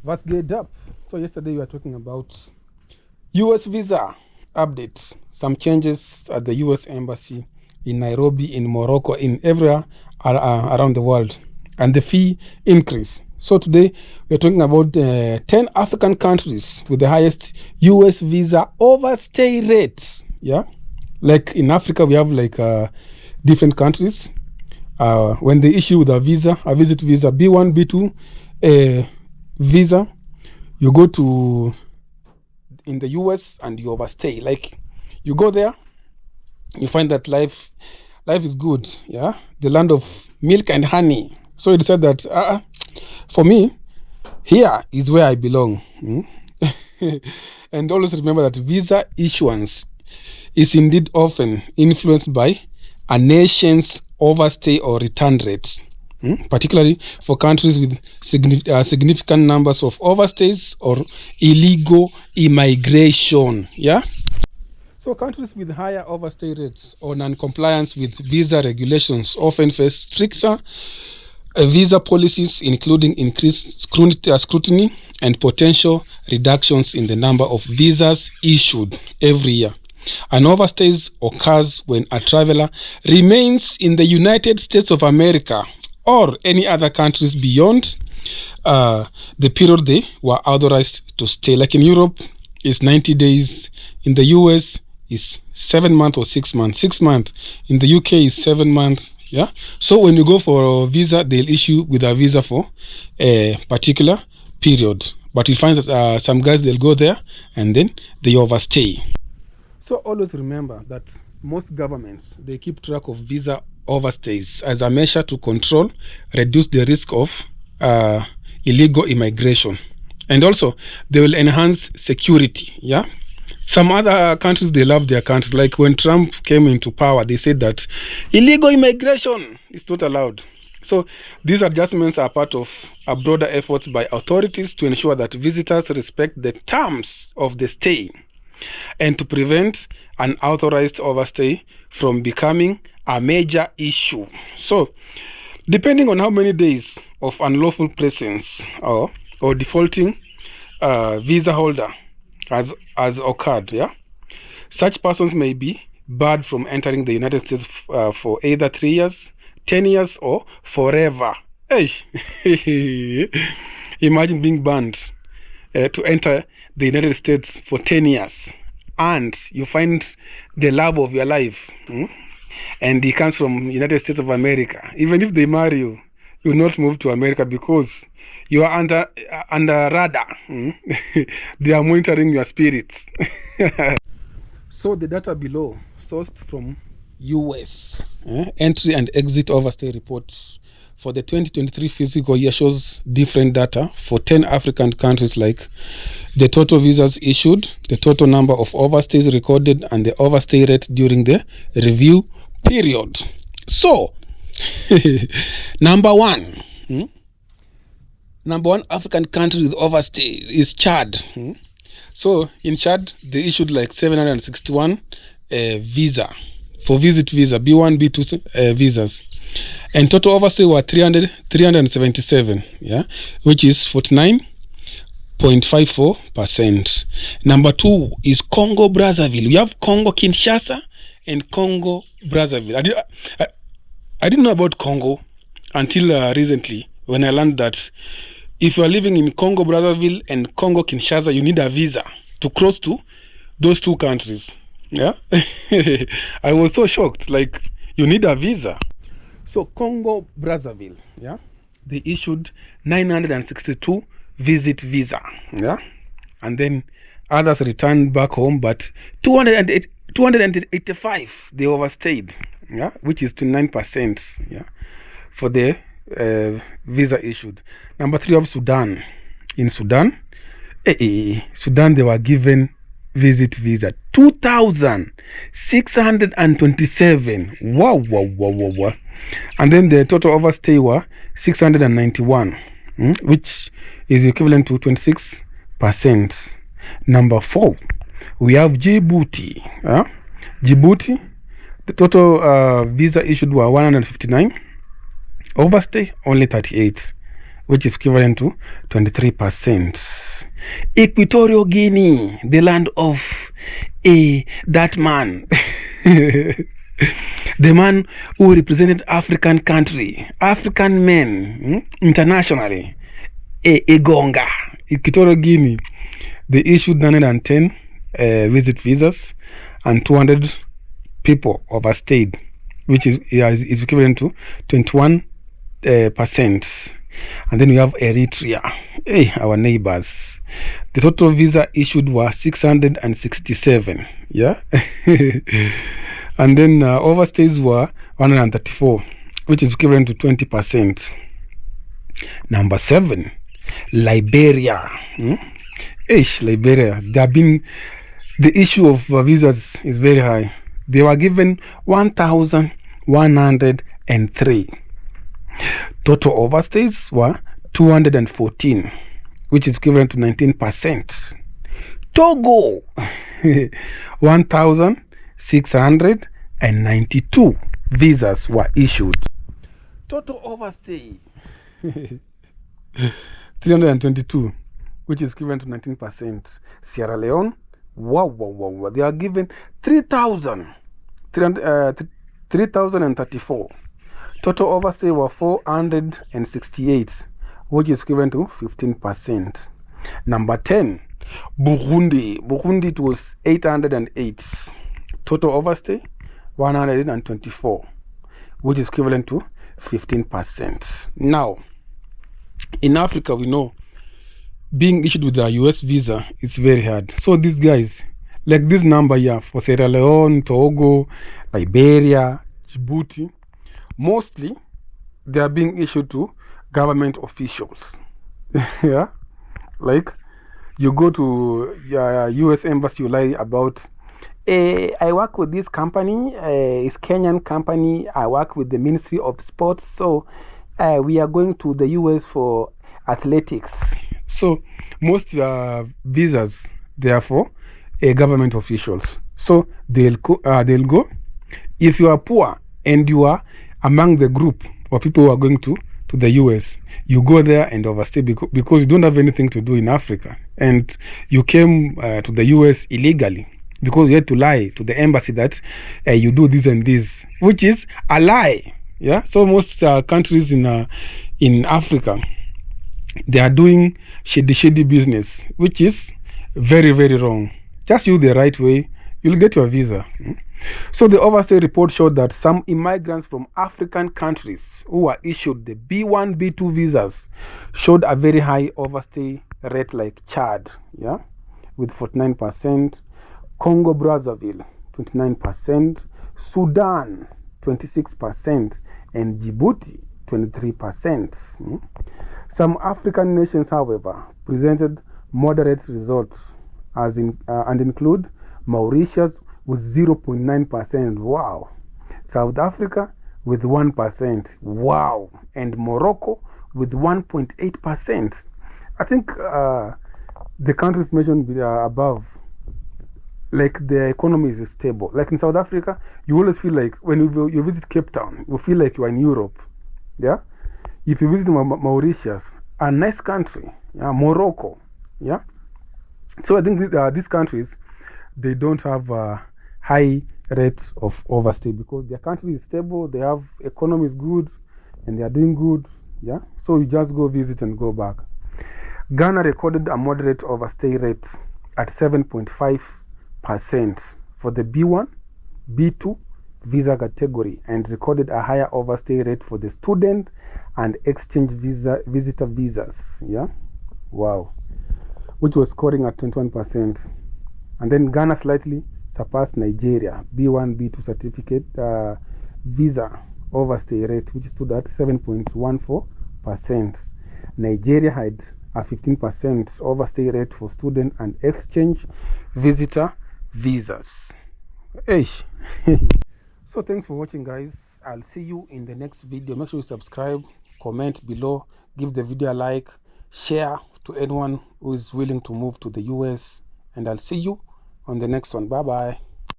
What's good up? So yesterday we were talking about US visa updates, some changes at the US embassy in Nairobi, in Morocco, in everywhere around the world, and the fee increase. So today we're talking about 10 African countries with the highest US visa overstay rates. Yeah, like in Africa we have like different countries. When they issue with a visit visa, B1, B2 visa, you go to in the US and you overstay. Like you go there, you find that life is good. Yeah, the land of milk and honey. So you decide that for me, here is where I belong. And always remember that visa issuance is indeed often influenced by a nation's overstay or return rate, particularly for countries with significant numbers of overstays or illegal immigration. Yeah. So countries with higher overstay rates or non-compliance with visa regulations often face stricter visa policies, including increased scrutiny and potential reductions in the number of visas issued every year. An overstay occurs when a traveler remains in the United States of America or any other countries beyond the period they were authorized to stay. Like in Europe, it's 90 days. In the US, it's 7 months or 6 months. 6 months. In the UK, is 7 months. Yeah. So when you go for a visa, they'll issue with a visa for a particular period. But you find that some guys, they'll go there and then they overstay. So always remember that most governments, they keep track of visa overstays as a measure to control, reduce the risk of illegal immigration. And also, they will enhance security. Yeah. Some other countries, they love their countries. Like when Trump came into power, they said that illegal immigration is not allowed. So these adjustments are part of a broader efforts by authorities to ensure that visitors respect the terms of the stay and to prevent an unauthorized overstay from becoming a major issue. So, depending on how many days of unlawful presence or defaulting visa holder has occurred, yeah, such persons may be barred from entering the United States for either 3 years, 10 years, or forever. Hey, imagine being banned to enter the United States for 10 years and you find the love of your life and he comes from United States of America. Even if they marry you, you will not move to America because you are under radar. They are monitoring your spirits. So the data below sourced from US entry and exit overstay reports for the 2023 fiscal year shows different data for 10 African countries, like the total visas issued, the total number of overstays recorded, and the overstay rate during the review period. So, number one African country with overstay is Chad. So in Chad, they issued like 761 visa for visit visa, B1, B2 visas. And total overstay were 377, yeah, which is 49.54%. Number two is Congo Brazzaville. We have Congo Kinshasa and Congo Brazzaville. I didn't know about Congo until recently when I learned that if you are living in Congo Brazzaville and Congo Kinshasa, you need a visa to cross to those two countries. Yeah, I was so shocked. Like, you need a visa. So Congo Brazzaville, yeah, they issued 962 visit visa, yeah, and then others returned back home, but 285 they overstayed, yeah, which is 29%, yeah, for the visa issued. Number three of Sudan. In Sudan, Sudan, they were given visit visa 2,627. Wow. And then the total overstay were 691, which is equivalent to 26%. Number four, we have Djibouti. Djibouti, the total visa issued were 159, overstay only 38, which is equivalent to 23%. Equatorial Guinea, the land of that man, the man who represented African men internationally, Egonga, Equatorial Guinea. They issued 910 visit visas, and 200 people overstayed, which is equivalent to 21%. And then we have Eritrea, our neighbors. The total visa issued were 667, yeah. And then overstays were 134, which is equivalent to 20%. Number 7, Liberia. Liberia, the issue of visas is very high. They were given 1,103. Total overstays were 214, which is equivalent to 19%. Togo, 1,692 visas were issued. Total overstay, 322, which is equivalent to 19%. Sierra Leone, wow, they are given 3,034. Total overstay were 468, which is equivalent to 15%. Number 10, Burundi. It was 808. Total overstay 124, which is equivalent to 15%. Now, in Africa, we know being issued with a US visa, it's very hard. So these guys, like this number here for Sierra Leone, Togo, Liberia, Djibouti, mostly they are being issued to government officials. Yeah, like you go to your US embassy, you lie about, I work with this company, it's Kenyan company, I work with the Ministry of Sports, so we are going to the US for athletics. So most visas, they are for government officials. So they'll go. If you are poor and you are among the group of people who are going to the US, you go there and overstay because you don't have anything to do in Africa, and you came to the US illegally because you had to lie to the embassy that you do this and this, which is a lie. Yeah. So most countries in Africa, they are doing shady business, which is very, very wrong. Just use the right way, you'll get your visa. So the overstay report showed that some immigrants from African countries who were issued the B1, B2 visas showed a very high overstay rate, like Chad, yeah, with 49%, Congo Brazzaville 29%, Sudan 26%, and Djibouti 23%. Some African nations, however, presented moderate results, and include Mauritius with 0.9%. Wow. South Africa with 1%. Wow. And Morocco with 1.8%. I think the countries mentioned above, like the economy is stable. Like in South Africa, you always feel like when you visit Cape Town, you feel like you are in Europe. Yeah. If you visit Mauritius, a nice country, yeah, Morocco, yeah. So I think these countries, they don't have a high rate of overstay because their country is stable, they have economy is good, and they are doing good, yeah. So you just go visit and go back. Ghana recorded a moderate overstay rate at 7.5% for the B1, B2 visa category, and recorded a higher overstay rate for the student and exchange visitor visas. Yeah, wow, which was scoring at 21%. And then Ghana slightly surpassed Nigeria B1, B2 certificate visa overstay rate, which stood at 7.14%. Nigeria had a 15% overstay rate for student and exchange visitor visas. So thanks for watching, guys. I'll see you in the next video. Make sure you subscribe, comment below, give the video a like, share to anyone who is willing to move to the US, and I'll see you on the next one. Bye bye.